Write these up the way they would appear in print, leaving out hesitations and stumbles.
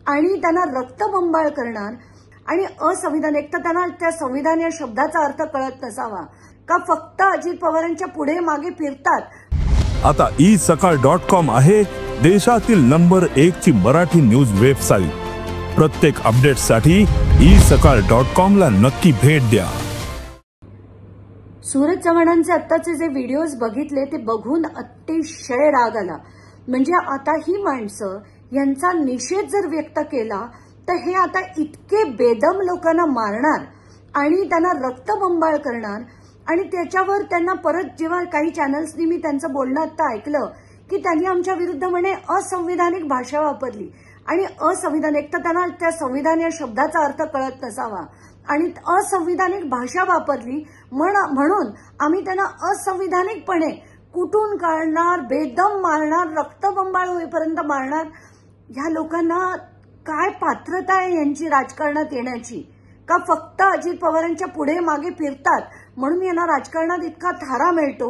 आणि त्यांना रक्तबंबाळ करणार आणि असंविधानिक, तर त्यांना त्या संविधान या शब्दाचा अर्थ कळत नसावा का फक्त अजित पवारांच्या पुढे मागे फिरतात। आता isakal.com आहे देशातील नंबर 1 ची मराठी न्यूज वेबसाईट। प्रत्येक अपडेटसाठी isakal.com ला नक्की भेट द्या। सूरज चव्हाणांचे आत्ताचे जे व्हिडिओज बघितले ते बघून अतिशय राग आला। म्हणजे आता ही माणसं यांचा निषेध जर व्यक्त केला तर हे आता इतके बेदम लोकांना मारणार आणि त्यांना रक्तबंबाळ करणार आणि त्याच्यावर त्यांना परत जेव्हा काही चॅनल्सनी मी त्यांचं बोलणं आता ऐकलं की त्यांनी आमच्या विरुद्ध म्हणे असंविधानिक भाषा वापरली आणि असंविधानिक, तर त्यांना त्या संविधान या शब्दाचा अर्थ कळत नसावा आणि असंविधानिक भाषा वापरली म्हणून आम्ही त्यांना असंविधानिकपणे कुठून काढणार, बेदम मारणार, रक्तबंबाळ होईपर्यंत मारणार। ह्या लोकांना काय पात्रता आहे यांची राजकारणात येण्याची का फक्त अजित पवारांच्या पुढे मागे फिरतात म्हणून यांना राजकारणात इतका थारा मिळतो।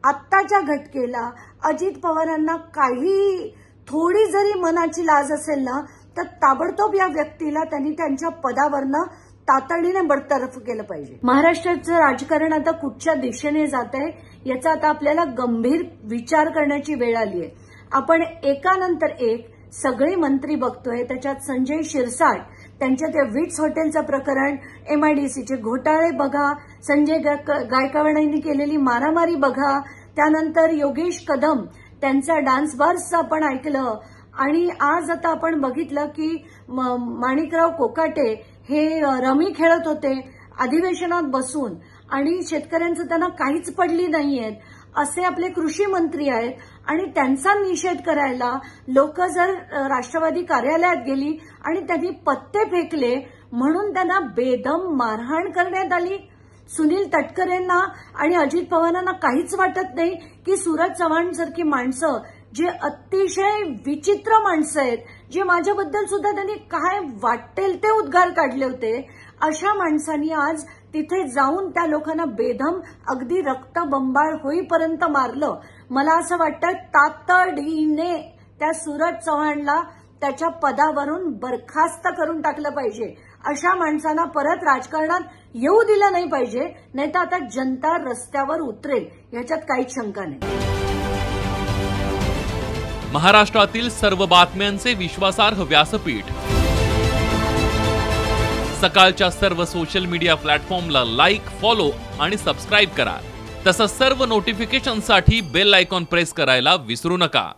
आत्ताच्या घटकेला अजित पवारांना काही थोडी जरी मनाची लाज असेल ना तर ताबडतोब या व्यक्तीला त्यांनी त्यांच्या पदावरनं तातडीने बडतर्फ केलं पाहिजे। महाराष्ट्राचं राजकारण आता कुठच्या दिशेने जात आहे याचा आता आपल्याला गंभीर विचार करण्याची वेळ आली आहे। आपण एकानंतर एक सगळे मंत्री बघतोय, त्याच्यात संजय शिरसाट त्यांच्या त्या विट्स हॉटेलचं प्रकरण, MIDCचे घोटाळे बघा, संजय गायकवाडांनी केलेली मारामारी बघा, त्यानंतर योगेश कदम त्यांचा डान्स बार्सचं आपण ऐकलं आणि आज आता आपण बघितलं की माणिकराव कोकाटे हे रमी खेळत होते अधिवेशनात बसून आणि शेतकऱ्यांचं त्यांना काहीच पडली नाहीयेत असे आपले कृषी मंत्री आहेत आणि त्यांचा निषेध करायला लोक जर राष्ट्रवादी कार्यालयात गेली आणि त्यांनी पत्ते फेकले म्हणून त्यांना बेदम मारहाण करण्यात आली। सुनील तटकरेंना आणि अजित पवारांना काहीच वाटत नाही की सूरज चव्हाण सारखी माणसं जे अतिशय विचित्र माणसं आहेत, जे माझ्याबद्दल सुद्धा त्यांनी काय वाटेल ते उद्गार काढले होते, अशा माणसांनी आज तिथे जाऊन त्या लोकांना बेदम अगदी रक्तबंबाळ होईपर्यंत मारलं। मला असं वाटतं तातडीने त्या सूरज चव्हाणला त्याच्या पदावरून बरखास्त करून टाकलं पाहिजे। अशा माणसांना परत राजकारणात येऊ दिलं नाही पाहिजे, नाही तर आता जनता रस्त्यावर उतरेल याच्यात काहीच शंका नाही। महाराष्ट्रातील सर्व बातम्यांचे विश्वासार्ह व्यासपीठ सकाळच्या सर्व सोशल मीडिया प्लॅटफॉर्मला लाईक, फॉलो आणि सबस्क्राईब करा। तसंच सर्व नोटिफिकेशनसाठी बेल आयकॉन प्रेस करायला विसरू नका।